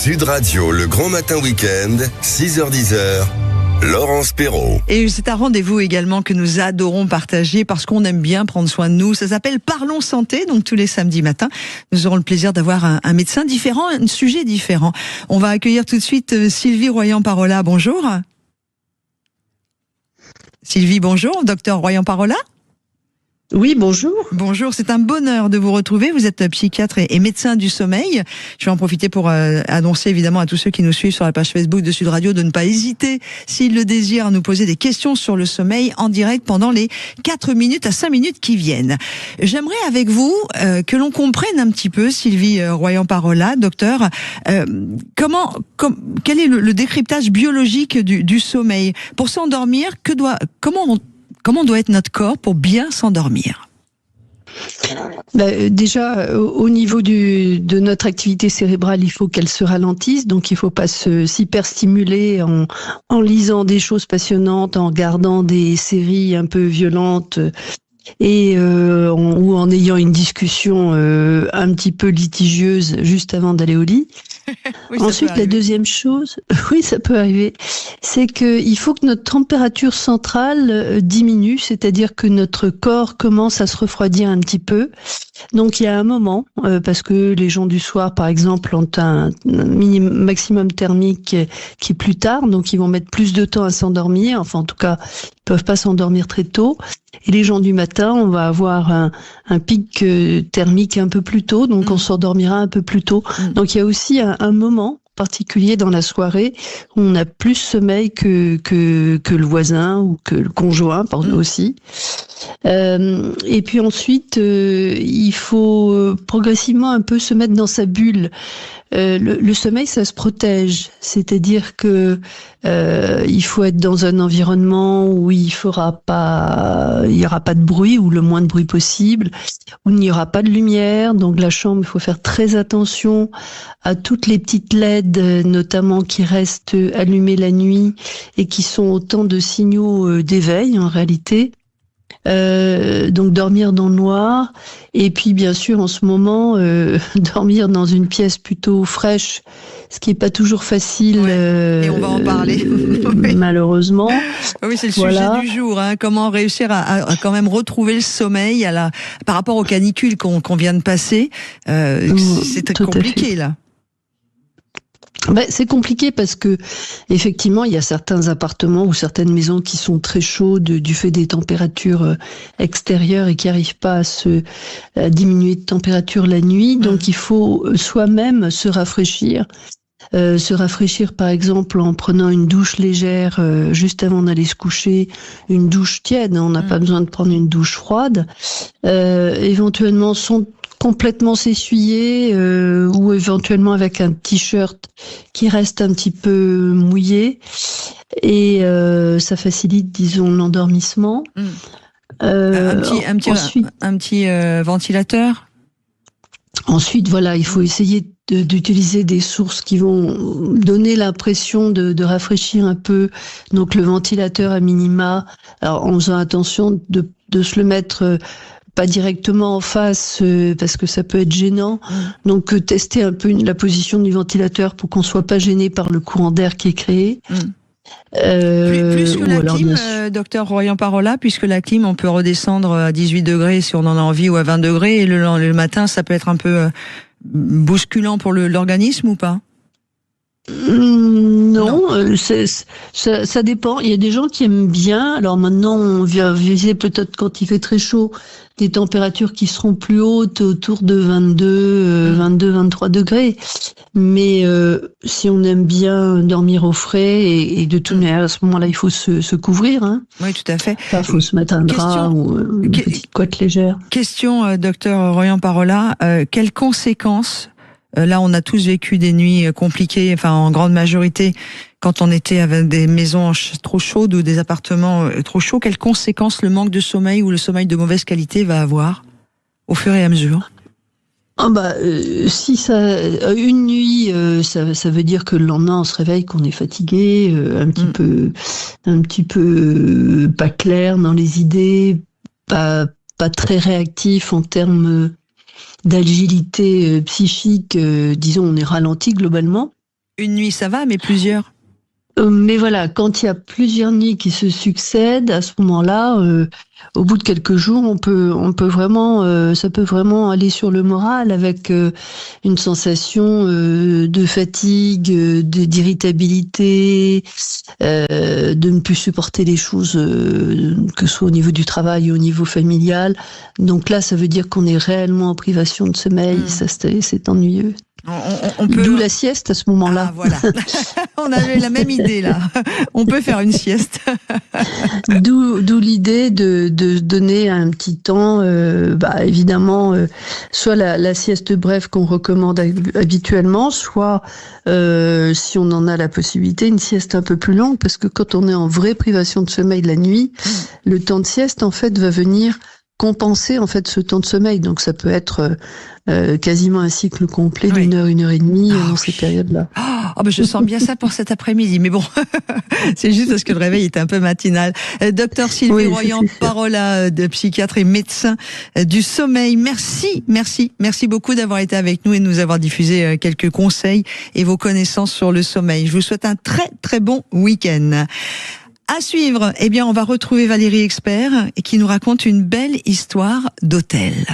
Sud Radio, le grand matin week-end, 6h-10h. Laurence Perrault. Et c'est un rendez-vous également que nous adorons partager parce qu'on aime bien prendre soin de nous. Ça s'appelle Parlons Santé, donc tous les samedis matins. Nous aurons le plaisir d'avoir un médecin différent, un sujet différent. On va accueillir tout de suite Sylvie Royan-Parola. Bonjour. Sylvie, bonjour. Docteur Royan-Parola. Oui, bonjour. Bonjour, c'est un bonheur de vous retrouver. Vous êtes psychiatre et médecin du sommeil. Je vais en profiter pour annoncer évidemment à tous ceux qui nous suivent sur la page Facebook de Sud Radio de ne pas hésiter, s'ils le désirent, à nous poser des questions sur le sommeil en direct pendant les 4 minutes à 5 minutes qui viennent. J'aimerais avec vous que l'on comprenne un petit peu, Sylvie Royan-Parola, docteur, quel est le décryptage biologique du sommeil? Pour s'endormir, comment doit être notre corps pour bien s'endormir? Déjà, au niveau de notre activité cérébrale, il faut qu'elle se ralentisse, donc il ne faut pas s'hyperstimuler en lisant des choses passionnantes, en regardant des séries un peu violentes ou en ayant une discussion un petit peu litigieuse juste avant d'aller au lit. Oui, ensuite, la deuxième chose, oui, ça peut arriver, c'est qu'il faut que notre température centrale diminue, c'est-à-dire que notre corps commence à se refroidir un petit peu. Donc, il y a un moment, parce que les gens du soir, par exemple, ont un maximum thermique qui est plus tard, donc ils vont mettre plus de temps à s'endormir. Enfin, en tout cas, ils peuvent pas s'endormir très tôt. Et les gens du matin, on va avoir un pic thermique un peu plus tôt, donc on s'endormira un peu plus tôt. Donc, il y a aussi un moment particulier dans la soirée où on a plus sommeil que le voisin ou que le conjoint, pardon, aussi. Et puis ensuite, il faut progressivement un peu se mettre dans sa bulle. Le sommeil, ça se protège, c'est-à-dire que il faut être dans un environnement où il y aura pas de bruit ou le moins de bruit possible, où il n'y aura pas de lumière. Donc la chambre, il faut faire très attention à toutes les petites LED, notamment qui restent allumées la nuit et qui sont autant de signaux d'éveil en réalité. Donc dormir dans le noir, et puis bien sûr en ce moment dormir dans une pièce plutôt fraîche, ce qui est pas toujours facile. Et on va en parler. Malheureusement. Oui, c'est le sujet du jour. Comment réussir à quand même retrouver le sommeil par rapport aux canicules qu'on vient de passer. C'est très compliqué là. C'est compliqué parce que effectivement il y a certains appartements ou certaines maisons qui sont très chaudes du fait des températures extérieures et qui n'arrivent pas à diminuer de température la nuit. Donc il faut soi-même se rafraîchir. Se rafraîchir par exemple en prenant une douche légère juste avant d'aller se coucher, une douche tiède, on n'a pas besoin de prendre une douche froide, éventuellement complètement s'essuyer ou éventuellement avec un t-shirt qui reste un petit peu mouillé et ça facilite, disons, l'endormissement. Un petit ventilateur. Ensuite, voilà, il faut essayer d'utiliser des sources qui vont donner l'impression de rafraîchir un peu. Donc le ventilateur à minima, alors en faisant attention de se le mettre pas directement en face parce que ça peut être gênant. Donc tester un peu la position du ventilateur pour qu'on soit pas gêné par le courant d'air qui est créé. Plus que la clim, docteur Royan-Parola, puisque la clim, on peut redescendre à 18 degrés si on en a envie ou à 20 degrés, et le matin, ça peut être un peu bousculant pour l'organisme ou pas? Non. Ça dépend. Il y a des gens qui aiment bien. Alors maintenant, on vient viser peut-être quand il fait très chaud des températures qui seront plus hautes, autour de 23 degrés. Mais si on aime bien dormir au frais et de toute manière, à ce moment-là, il faut se couvrir. Hein. Oui, tout à fait. Il faut se mettre un drap ou une petite couette légère. Question, docteur Royan-Parola, quelles conséquences? Là, on a tous vécu des nuits compliquées, enfin en grande majorité, quand on était avec des maisons trop chaudes ou des appartements trop chauds. Quelles conséquences le manque de sommeil ou le sommeil de mauvaise qualité va avoir au fur et à mesure? Si une nuit, ça veut dire que le lendemain on se réveille, qu'on est fatigué, un petit peu pas clair dans les idées, pas très réactif en termes d'agilité psychique, disons, on est ralenti globalement. Une nuit, ça va, mais plusieurs? Mais voilà, quand il y a plusieurs nuits qui se succèdent, à ce moment-là, au bout de quelques jours, on peut vraiment, ça peut vraiment aller sur le moral avec une sensation de fatigue, d'irritabilité, de ne plus supporter les choses, que ce soit au niveau du travail ou au niveau familial. Donc là, ça veut dire qu'on est réellement en privation de sommeil. Ça, c'est ennuyeux. On peut... D'où la sieste à ce moment-là. Ah, voilà. On avait la même idée là. On peut faire une sieste. D'où l'idée de donner un petit temps, évidemment, soit la sieste brève qu'on recommande habituellement, soit, si on en a la possibilité, une sieste un peu plus longue, parce que quand on est en vraie privation de sommeil la nuit, le temps de sieste, en fait, va venir compenser en fait ce temps de sommeil. Donc ça peut être quasiment un cycle complet d'une heure, 1h30 dans ces périodes-là. Je sens bien ça pour cet après-midi, mais bon, c'est juste parce que le réveil est un peu matinal. Docteur Sylvie Royan, Parola, de psychiatre et médecin du sommeil. Merci beaucoup d'avoir été avec nous et de nous avoir diffusé quelques conseils et vos connaissances sur le sommeil. Je vous souhaite un très bon week-end. À suivre, on va retrouver Valérie Expert qui nous raconte une belle histoire d'hôtel.